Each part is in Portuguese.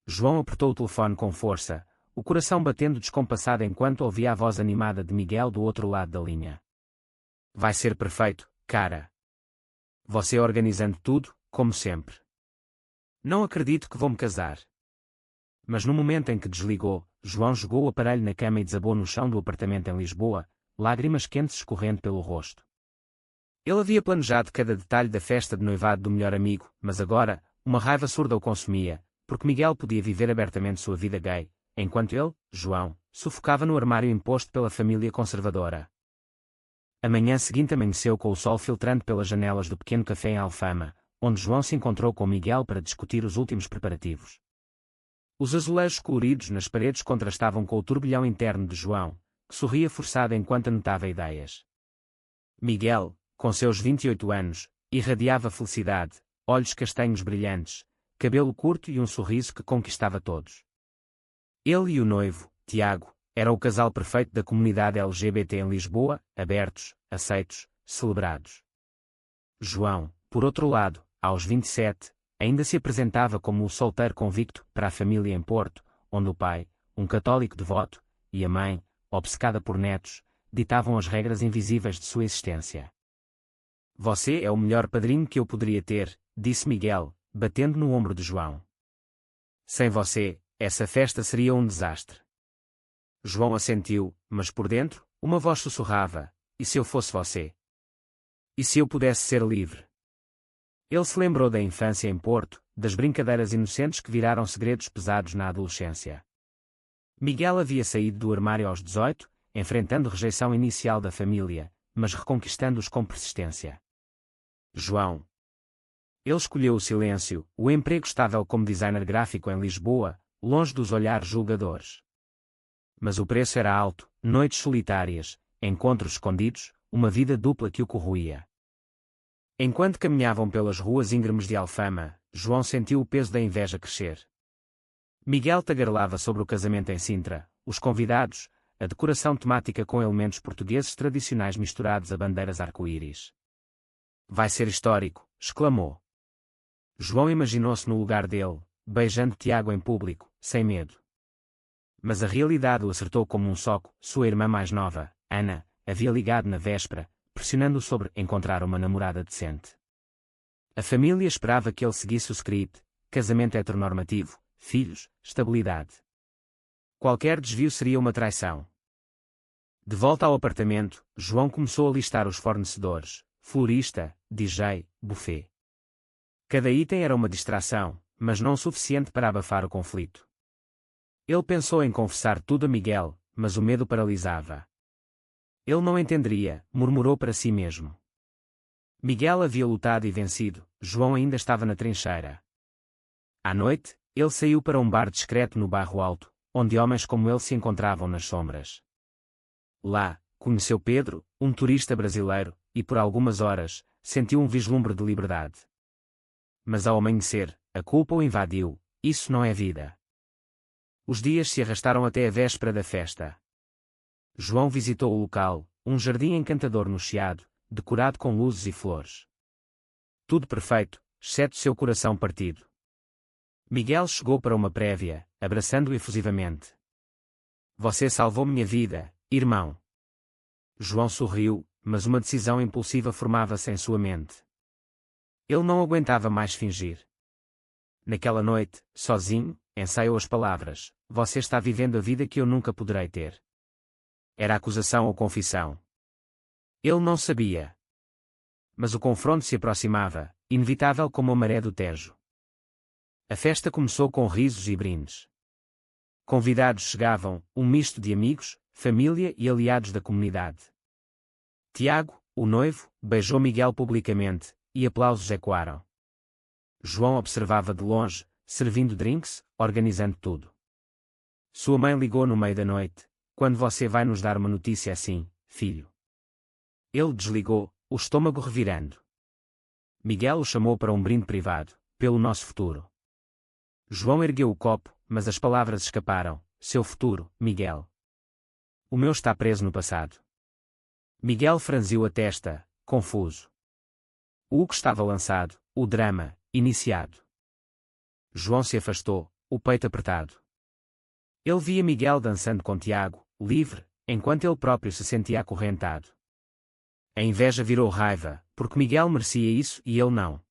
João apertou o telefone com força, o coração batendo descompassado enquanto ouvia a voz animada de Miguel do outro lado da linha. Vai ser perfeito, cara. Você organizando tudo, como sempre. Não acredito que vou me casar. Mas no momento em que desligou, João jogou o aparelho na cama e desabou no chão do apartamento em Lisboa, lágrimas quentes escorrendo pelo rosto. Ele havia planejado cada detalhe da festa de noivado do melhor amigo, mas agora, uma raiva surda o consumia, porque Miguel podia viver abertamente sua vida gay, enquanto ele, João, sufocava no armário imposto pela família conservadora. A manhã seguinte amanheceu com o sol filtrando pelas janelas do pequeno café em Alfama, onde João se encontrou com Miguel para discutir os últimos preparativos. Os azulejos coloridos nas paredes contrastavam com o turbilhão interno de João, que sorria forçado enquanto anotava ideias. Miguel, com seus 28 anos, irradiava felicidade, olhos castanhos brilhantes, cabelo curto e um sorriso que conquistava todos. Ele e o noivo, Tiago, eram o casal perfeito da comunidade LGBT em Lisboa, abertos, aceitos, celebrados. João, por outro lado, aos 27, ainda se apresentava como o solteiro convicto para a família em Porto, onde o pai, um católico devoto, e a mãe, obcecada por netos, ditavam as regras invisíveis de sua existência. Você é o melhor padrinho que eu poderia ter, disse Miguel, batendo no ombro de João. Sem você, essa festa seria um desastre. João assentiu, mas por dentro, uma voz sussurrava: e se eu fosse você? E se eu pudesse ser livre? Ele se lembrou da infância em Porto, das brincadeiras inocentes que viraram segredos pesados na adolescência. Miguel havia saído do armário aos 18, enfrentando rejeição inicial da família, mas reconquistando-os com persistência. João. Ele escolheu o silêncio, o emprego estável como designer gráfico em Lisboa, longe dos olhares julgadores. Mas o preço era alto, noites solitárias, encontros escondidos, uma vida dupla que o corroía. Enquanto caminhavam pelas ruas íngremes de Alfama, João sentiu o peso da inveja crescer. Miguel tagarelava sobre o casamento em Sintra, os convidados, a decoração temática com elementos portugueses tradicionais misturados a bandeiras arco-íris. Vai ser histórico, exclamou. João imaginou-se no lugar dele, beijando Tiago em público, sem medo. Mas a realidade o acertou como um soco. Sua irmã mais nova, Ana, havia ligado na véspera, pressionando-o sobre encontrar uma namorada decente. A família esperava que ele seguisse o script: casamento heteronormativo, filhos, estabilidade. Qualquer desvio seria uma traição. De volta ao apartamento, João começou a listar os fornecedores: florista, DJ, buffet. Cada item era uma distração, mas não o suficiente para abafar o conflito. Ele pensou em confessar tudo a Miguel, mas o medo paralisava. Ele não entenderia, murmurou para si mesmo. Miguel havia lutado e vencido, João ainda estava na trincheira. À noite, ele saiu para um bar discreto no bairro Alto, onde homens como ele se encontravam nas sombras. Lá, conheceu Pedro, um turista brasileiro, e por algumas horas, sentiu um vislumbre de liberdade. Mas ao amanhecer, a culpa o invadiu: isso não é vida. Os dias se arrastaram até a véspera da festa. João visitou o local, um jardim encantador no Chiado, decorado com luzes e flores. Tudo perfeito, exceto seu coração partido. Miguel chegou para uma prévia, abraçando-o efusivamente. Você salvou minha vida, irmão. João sorriu, mas uma decisão impulsiva formava-se em sua mente. Ele não aguentava mais fingir. Naquela noite, sozinho, ensaiou as palavras: você está vivendo a vida que eu nunca poderei ter. Era acusação ou confissão? Ele não sabia. Mas o confronto se aproximava, inevitável como a maré do Tejo. A festa começou com risos e brindes. Convidados chegavam, um misto de amigos, família e aliados da comunidade. Tiago, o noivo, beijou Miguel publicamente, e aplausos ecoaram. João observava de longe, servindo drinks, organizando tudo. Sua mãe ligou no meio da noite: quando você vai nos dar uma notícia assim, filho? Ele desligou, o estômago revirando. Miguel o chamou para um brinde privado: pelo nosso futuro. João ergueu o copo, mas as palavras escaparam: seu futuro, Miguel. O meu está preso no passado. Miguel franziu a testa, confuso. O que estava lançado, o drama, iniciado. João se afastou, o peito apertado. Ele via Miguel dançando com Tiago, livre, enquanto ele próprio se sentia acorrentado. A inveja virou raiva, porque Miguel merecia isso e ele não.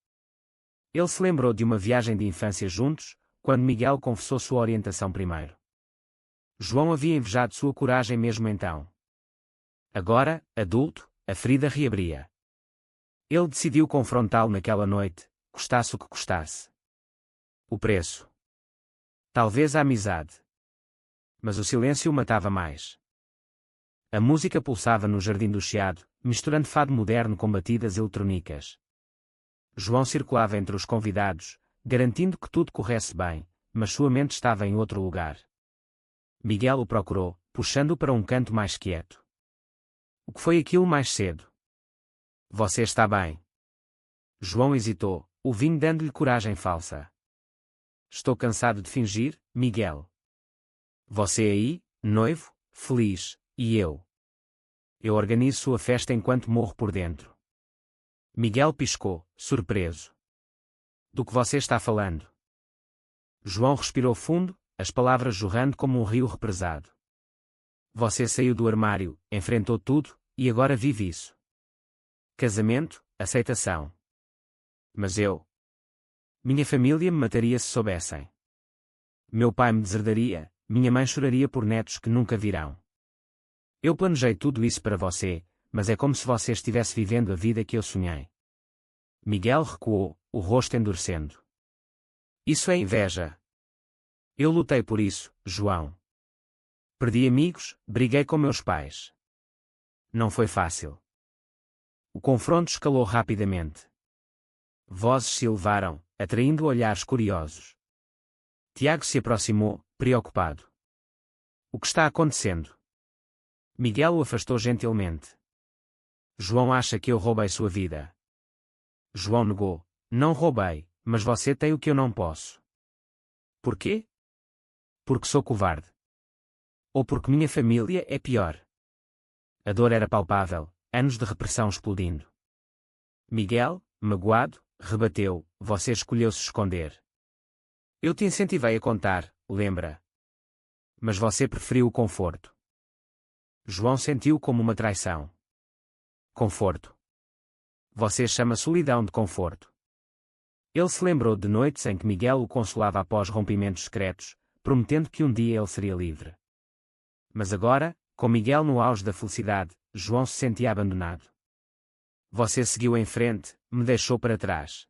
Ele se lembrou de uma viagem de infância juntos, quando Miguel confessou sua orientação primeiro. João havia invejado sua coragem mesmo então. Agora, adulto, a ferida reabria. Ele decidiu confrontá-lo naquela noite, custasse o que custasse. O preço. Talvez a amizade. Mas o silêncio o matava mais. A música pulsava no jardim do Chiado, misturando fado moderno com batidas eletrônicas. João circulava entre os convidados, garantindo que tudo corresse bem, mas sua mente estava em outro lugar. Miguel o procurou, puxando-o para um canto mais quieto. O que foi aquilo mais cedo? Você está bem? João hesitou, o vinho dando-lhe coragem falsa. Estou cansado de fingir, Miguel. Você aí, noivo, feliz, e eu. Eu organizo sua festa enquanto morro por dentro. Miguel piscou, surpreso. Do que você está falando? João respirou fundo, as palavras jorrando como um rio represado. Você saiu do armário, enfrentou tudo, e agora vive isso. Casamento, aceitação. Mas eu. Minha família me mataria se soubessem. Meu pai me deserdaria, minha mãe choraria por netos que nunca virão. Eu planejei tudo isso para você, mas é como se você estivesse vivendo a vida que eu sonhei. Miguel recuou, o rosto endurecendo. Isso é inveja. Eu lutei por isso, João. Perdi amigos, briguei com meus pais. Não foi fácil. O confronto escalou rapidamente. Vozes se elevaram, atraindo olhares curiosos. Tiago se aproximou, preocupado. O que está acontecendo? Miguel o afastou gentilmente. João acha que eu roubei sua vida. João negou. Não roubei, mas você tem o que eu não posso. Por quê? Porque sou covarde. Ou porque minha família é pior. A dor era palpável, anos de repressão explodindo. Miguel, magoado, rebateu, você escolheu se esconder. Eu te incentivei a contar, lembra? Mas você preferiu o conforto. João sentiu como uma traição. Conforto. Você chama solidão de conforto. Ele se lembrou de noites em que Miguel o consolava após rompimentos secretos, prometendo que um dia ele seria livre. Mas agora, com Miguel no auge da felicidade, João se sentia abandonado. Você seguiu em frente, me deixou para trás.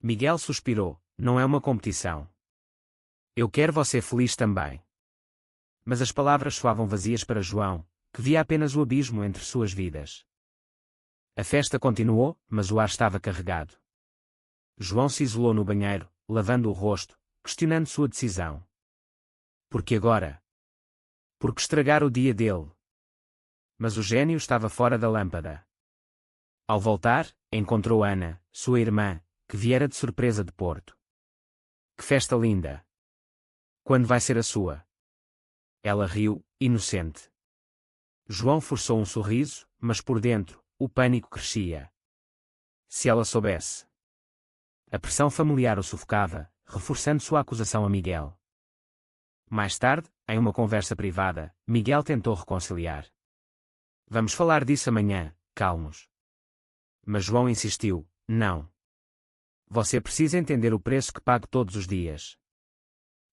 Miguel suspirou, não é uma competição. Eu quero você feliz também. Mas as palavras soavam vazias para João, que via apenas o abismo entre suas vidas. A festa continuou, mas o ar estava carregado. João se isolou no banheiro, lavando o rosto, questionando sua decisão. Por que agora? Por que estragar o dia dele? Mas o gênio estava fora da lâmpada. Ao voltar, encontrou Ana, sua irmã, que viera de surpresa de Porto. Que festa linda! Quando vai ser a sua? Ela riu, inocente. João forçou um sorriso, mas por dentro, o pânico crescia. Se ela soubesse. A pressão familiar o sufocava, reforçando sua acusação a Miguel. Mais tarde, em uma conversa privada, Miguel tentou reconciliar. Vamos falar disso amanhã, calmos. Mas João insistiu, não. Você precisa entender o preço que pago todos os dias.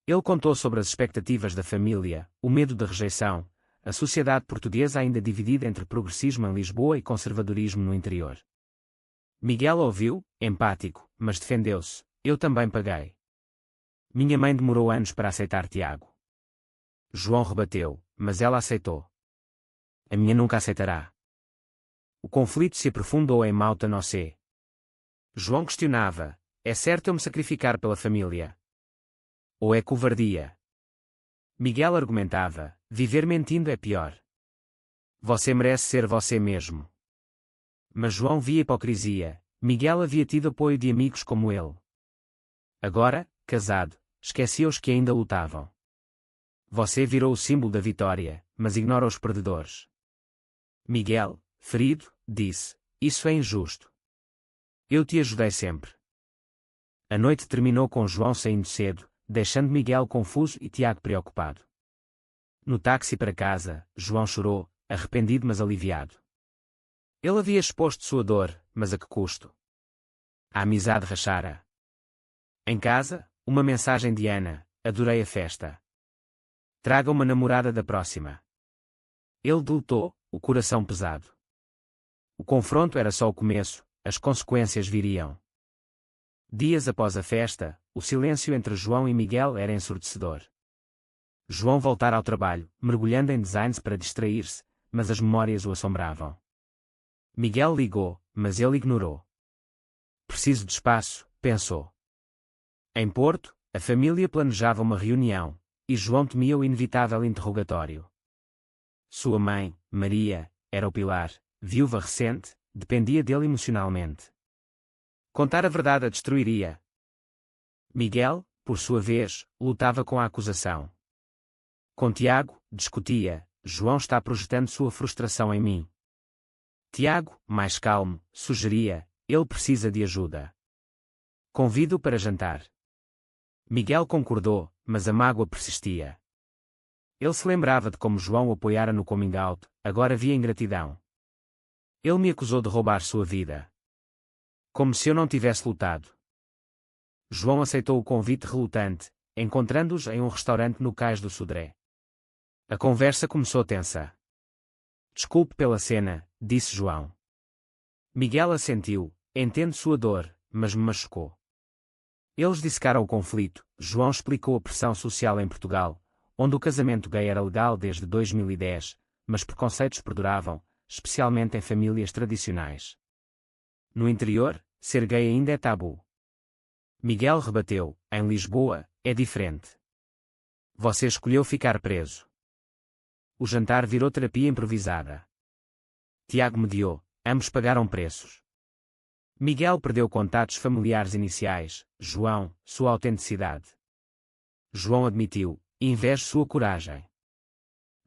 Ele contou sobre as expectativas da família, o medo de rejeição, a sociedade portuguesa ainda dividida entre progressismo em Lisboa e conservadorismo no interior. Miguel ouviu, empático, mas defendeu-se, eu também paguei. Minha mãe demorou anos para aceitar Tiago. João rebateu, mas ela aceitou. A minha nunca aceitará. O conflito se aprofundou em Mauta Nocé. João questionava, é certo eu me sacrificar pela família? Ou é covardia? Miguel argumentava, viver mentindo é pior. Você merece ser você mesmo. Mas João via hipocrisia, Miguel havia tido apoio de amigos como ele. Agora, casado, esquecia-os que ainda lutavam. Você virou o símbolo da vitória, mas ignora os perdedores. Miguel, ferido, disse, isso é injusto. Eu te ajudei sempre. A noite terminou com João saindo cedo, deixando Miguel confuso e Tiago preocupado. No táxi para casa, João chorou, arrependido mas aliviado. Ele havia exposto sua dor, mas a que custo? A amizade rachara. Em casa, uma mensagem de Ana: adorei a festa. Traga uma namorada da próxima. Ele deletou, o coração pesado. O confronto era só o começo, as consequências viriam. Dias após a festa, o silêncio entre João e Miguel era ensurdecedor. João voltara ao trabalho, mergulhando em designs para distrair-se, mas as memórias o assombravam. Miguel ligou, mas ele ignorou. Preciso de espaço, pensou. Em Porto, a família planejava uma reunião, e João temia o inevitável interrogatório. Sua mãe, Maria, era o pilar, viúva recente, dependia dele emocionalmente. Contar a verdade a destruiria. Miguel, por sua vez, lutava com a acusação. Com Tiago, discutia: João está projetando sua frustração em mim. Tiago, mais calmo, sugeria: ele precisa de ajuda. Convido-o para jantar. Miguel concordou, mas a mágoa persistia. Ele se lembrava de como João o apoiara no coming out, agora via ingratidão. Ele me acusou de roubar sua vida. Como se eu não tivesse lutado. João aceitou o convite relutante, encontrando-os em um restaurante no Cais do Sodré. A conversa começou tensa. Desculpe pela cena, disse João. Miguel assentiu: entendo sua dor, mas me machucou. Eles dissecaram o conflito. João explicou a pressão social em Portugal, onde o casamento gay era legal desde 2010, mas preconceitos perduravam, especialmente em famílias tradicionais. No interior, ser gay ainda é tabu. Miguel rebateu: em Lisboa, é diferente. Você escolheu ficar preso. O jantar virou terapia improvisada. Tiago mediou, ambos pagaram preços. Miguel perdeu contatos familiares iniciais, João, sua autenticidade. João admitiu: invejo sua coragem.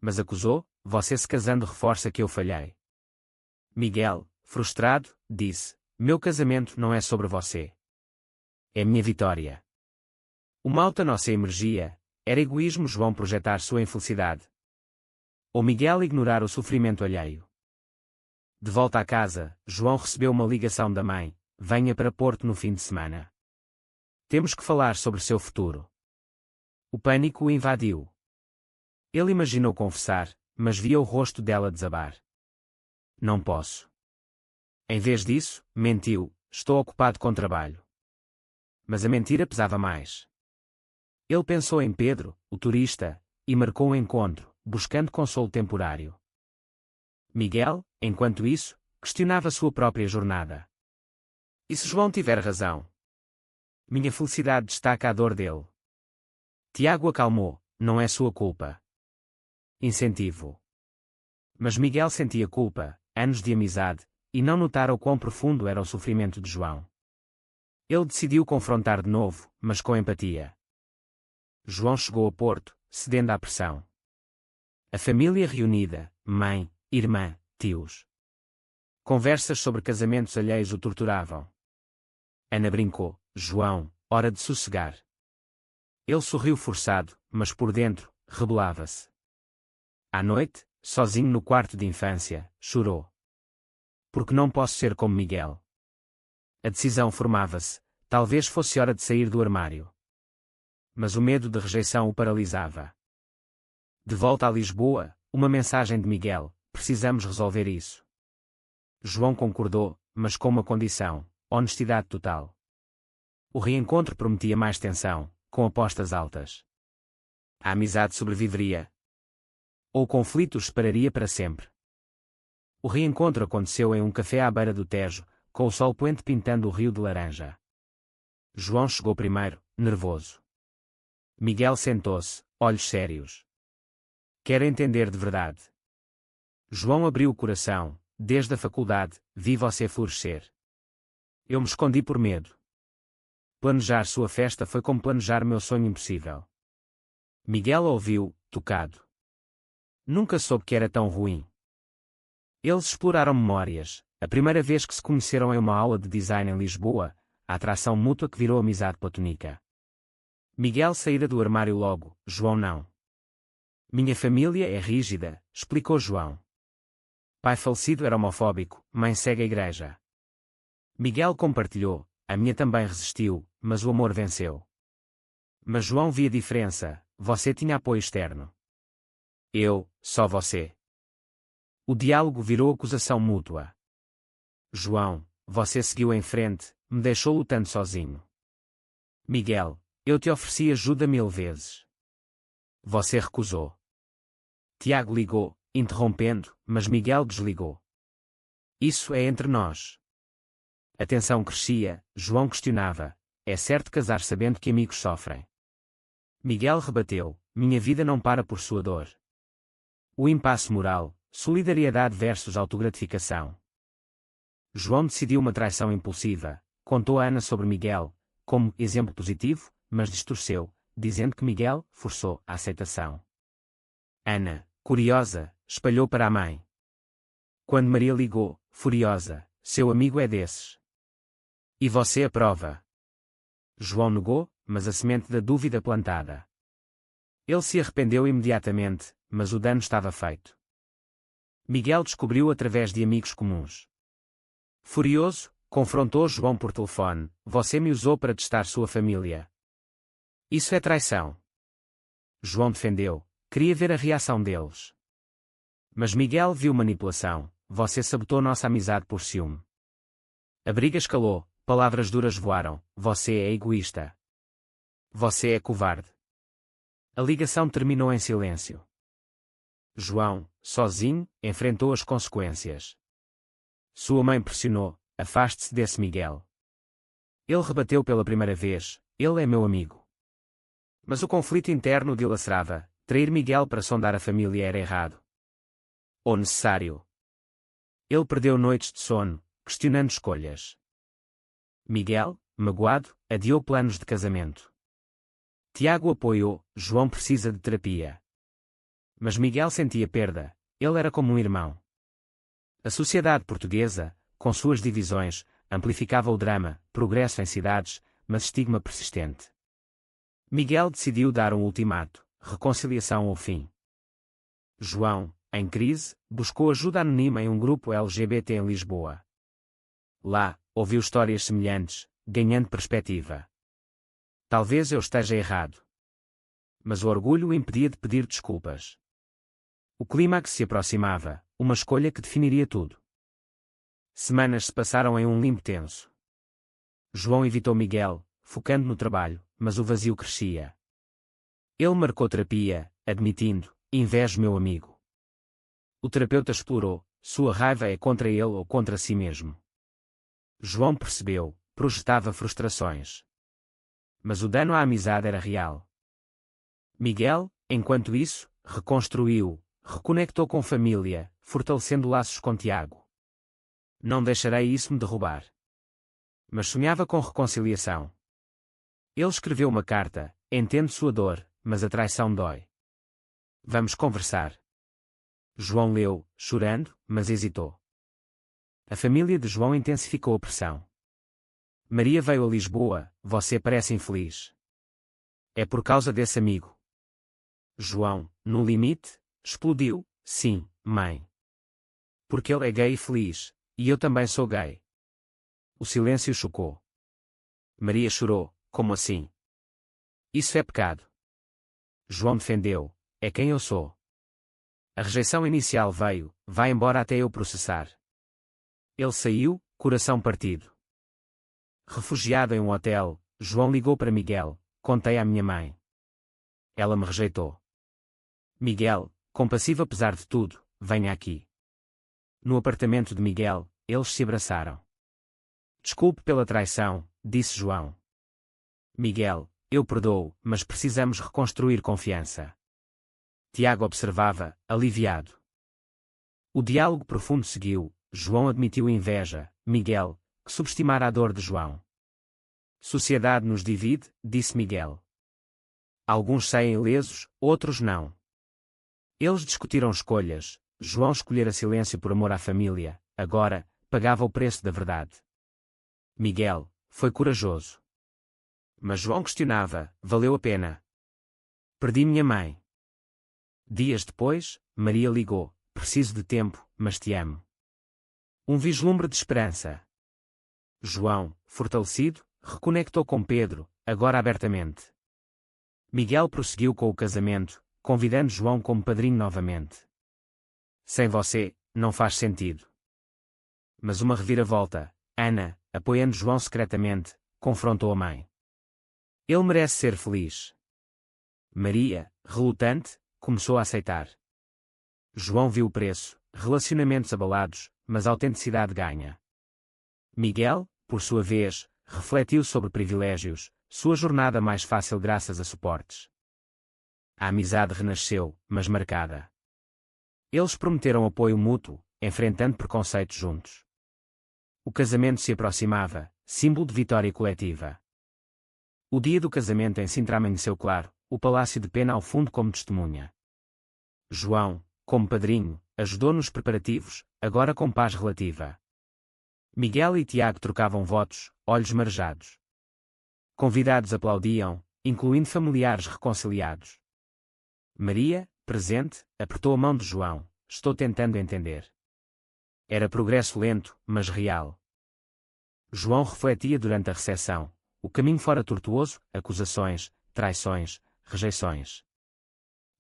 Mas acusou: você se casando reforça que eu falhei. Miguel, frustrado, disse: meu casamento não é sobre você. É minha vitória. O mal da nossa emergia, era egoísmo João projetar sua infelicidade. Ou Miguel ignorar o sofrimento alheio. De volta à casa, João recebeu uma ligação da mãe: venha para Porto no fim de semana. Temos que falar sobre seu futuro. O pânico o invadiu. Ele imaginou confessar, mas via o rosto dela desabar. Não posso. Em vez disso, mentiu: estou ocupado com trabalho. Mas a mentira pesava mais. Ele pensou em Pedro, o turista, e marcou um encontro, buscando consolo temporário. Miguel, enquanto isso, questionava sua própria jornada. E se João tiver razão? Minha felicidade destaca a dor dele. Tiago acalmou: não é sua culpa. Incentivo. Mas Miguel sentia culpa, anos de amizade, e não notara o quão profundo era o sofrimento de João. Ele decidiu confrontar de novo, mas com empatia. João chegou a Porto, cedendo à pressão. A família reunida, mãe, irmã, tios. Conversas sobre casamentos alheios o torturavam. Ana brincou: João, hora de sossegar. Ele sorriu forçado, mas por dentro, rebelava-se. À noite, sozinho no quarto de infância, chorou. Porque não posso ser como Miguel. A decisão formava-se: talvez fosse hora de sair do armário. Mas o medo de rejeição o paralisava. De volta a Lisboa, uma mensagem de Miguel: precisamos resolver isso. João concordou, mas com uma condição: honestidade total. O reencontro prometia mais tensão, com apostas altas. A amizade sobreviveria. Ou o conflito os separaria para sempre. O reencontro aconteceu em um café à beira do Tejo, com o sol poente pintando o rio de laranja. João chegou primeiro, nervoso. Miguel sentou-se, olhos sérios. Quero entender de verdade. João abriu o coração: desde a faculdade, vi você florescer. Eu me escondi por medo. Planejar sua festa foi como planejar meu sonho impossível. Miguel ouviu, tocado. Nunca soube que era tão ruim. Eles exploraram memórias, a primeira vez que se conheceram em uma aula de design em Lisboa, a atração mútua que virou amizade platônica. Miguel saíra do armário logo, João não. Minha família é rígida, explicou João. Pai falecido era homofóbico, mãe segue a igreja. Miguel compartilhou, a minha também resistiu, mas o amor venceu. Mas João via diferença, você tinha apoio externo. Eu, só você. O diálogo virou acusação mútua. João, você seguiu em frente, me deixou lutando sozinho. Miguel, eu te ofereci ajuda 1000 vezes. Você recusou. Tiago ligou, interrompendo, mas Miguel desligou. Isso é entre nós. A tensão crescia, João questionava, é certo casar sabendo que amigos sofrem? Miguel rebateu, minha vida não para por sua dor. O impasse moral, solidariedade versus autogratificação. João decidiu uma traição impulsiva, contou a Ana sobre Miguel, como exemplo positivo, mas distorceu, dizendo que Miguel forçou a aceitação. Ana, curiosa, espalhou para a mãe. Quando Maria ligou, furiosa, seu amigo é desses. E você aprova? João negou, mas a semente da dúvida plantada. Ele se arrependeu imediatamente, mas o dano estava feito. Miguel descobriu através de amigos comuns. Furioso, confrontou João por telefone, você me usou para testar sua família. Isso é traição. João defendeu, queria ver a reação deles. Mas Miguel viu manipulação, você sabotou nossa amizade por ciúme. A briga escalou, palavras duras voaram, você é egoísta. Você é covarde. A ligação terminou em silêncio. João, sozinho, enfrentou as consequências. Sua mãe pressionou, afaste-se desse Miguel. Ele rebateu pela primeira vez, ele é meu amigo. Mas o conflito interno dilacerava, trair Miguel para sondar a família era errado. Ou necessário. Ele perdeu noites de sono, questionando escolhas. Miguel, magoado, adiou planos de casamento. Tiago apoiou, João precisa de terapia. Mas Miguel sentia perda, ele era como um irmão. A sociedade portuguesa, com suas divisões, amplificava o drama, progresso em cidades, mas estigma persistente. Miguel decidiu dar um ultimato, reconciliação ou fim. João, em crise, buscou ajuda anônima em um grupo LGBT em Lisboa. Lá, ouviu histórias semelhantes, ganhando perspectiva. Talvez eu esteja errado. Mas o orgulho o impedia de pedir desculpas. O clímax se aproximava, uma escolha que definiria tudo. Semanas se passaram em um limbo tenso. João evitou Miguel, focando no trabalho, mas o vazio crescia. Ele marcou terapia, admitindo, invejo meu amigo. O terapeuta explorou, sua raiva é contra ele ou contra si mesmo. João percebeu, projetava frustrações. Mas o dano à amizade era real. Miguel, enquanto isso, reconstruiu, reconectou com família, fortalecendo laços com Tiago. Não deixarei isso me derrubar. Mas sonhava com reconciliação. Ele escreveu uma carta, entendo sua dor, mas a traição dói. Vamos conversar. João leu, chorando, mas hesitou. A família de João intensificou a pressão. Maria veio a Lisboa, você parece infeliz. É por causa desse amigo. João, no limite, explodiu, sim, mãe. Porque ele é gay e feliz, e eu também sou gay. O silêncio chocou. Maria chorou, como assim? Isso é pecado. João defendeu, é quem eu sou. A rejeição inicial veio, vai embora até eu processar. Ele saiu, coração partido. Refugiado em um hotel, João ligou para Miguel, contei à minha mãe. Ela me rejeitou. Miguel, compassivo apesar de tudo, venha aqui. No apartamento de Miguel, eles se abraçaram. Desculpe pela traição, disse João. Miguel, eu perdoo, mas precisamos reconstruir confiança. Tiago observava, aliviado. O diálogo profundo seguiu, João admitiu inveja, Miguel, que subestimara a dor de João. Sociedade nos divide, disse Miguel. Alguns saem ilesos, outros não. Eles discutiram escolhas, João escolhera silêncio por amor à família, agora, pagava o preço da verdade. Miguel, foi corajoso. Mas João questionava: valeu a pena? Perdi minha mãe. Dias depois, Maria ligou: preciso de tempo, mas te amo. Um vislumbre de esperança. João, fortalecido, reconectou com Pedro, agora abertamente. Miguel prosseguiu com o casamento, convidando João como padrinho novamente. Sem você, não faz sentido. Mas uma reviravolta. Ana, apoiando João secretamente, confrontou a mãe. Ele merece ser feliz. Maria, relutante, começou a aceitar. João viu o preço, relacionamentos abalados, mas autenticidade ganha. Miguel, por sua vez, refletiu sobre privilégios, sua jornada mais fácil graças a suportes. A amizade renasceu, mas marcada. Eles prometeram apoio mútuo, enfrentando preconceitos juntos. O casamento se aproximava, símbolo de vitória coletiva. O dia do casamento em Sintra amanheceu claro, o Palácio de Pena ao fundo como testemunha. João, como padrinho, ajudou nos preparativos, agora com paz relativa. Miguel e Tiago trocavam votos, olhos marejados. Convidados aplaudiam, incluindo familiares reconciliados. Maria, presente, apertou a mão de João: estou tentando entender. Era progresso lento, mas real. João refletia durante a recepção. O caminho fora tortuoso, acusações, traições, rejeições.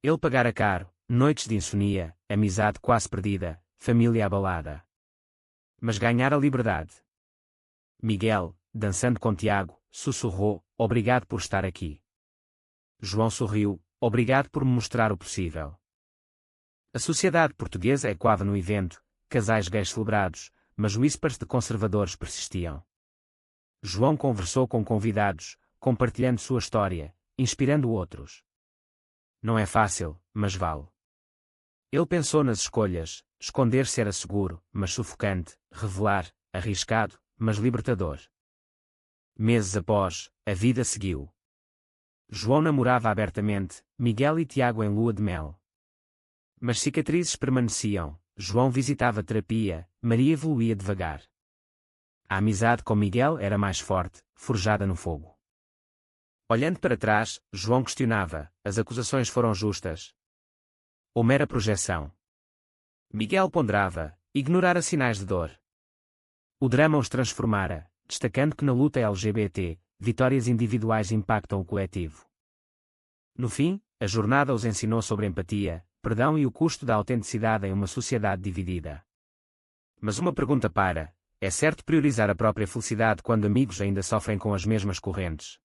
Ele pagara caro, noites de insomnia, amizade quase perdida, família abalada. Mas ganhara liberdade. Miguel, dançando com Tiago, sussurrou: obrigado por estar aqui. João sorriu: obrigado por me mostrar o possível. A sociedade portuguesa ecoava no evento, casais gays celebrados, mas whispers de conservadores persistiam. João conversou com convidados, compartilhando sua história, inspirando outros. Não é fácil, mas vale. Ele pensou nas escolhas: esconder-se era seguro, mas sufocante; revelar, arriscado, mas libertador. Meses após, a vida seguiu. João namorava abertamente, Miguel e Tiago em lua de mel. Mas cicatrizes permaneciam. João visitava terapia, Maria evoluía devagar. A amizade com Miguel era mais forte, forjada no fogo. Olhando para trás, João questionava: as acusações foram justas? Ou mera projeção? Miguel ponderava: ignorara sinais de dor. O drama os transformara, destacando que na luta LGBT, vitórias individuais impactam o coletivo. No fim, a jornada os ensinou sobre empatia, perdão e o custo da autenticidade em uma sociedade dividida. Mas uma pergunta para: é certo priorizar a própria felicidade quando amigos ainda sofrem com as mesmas correntes?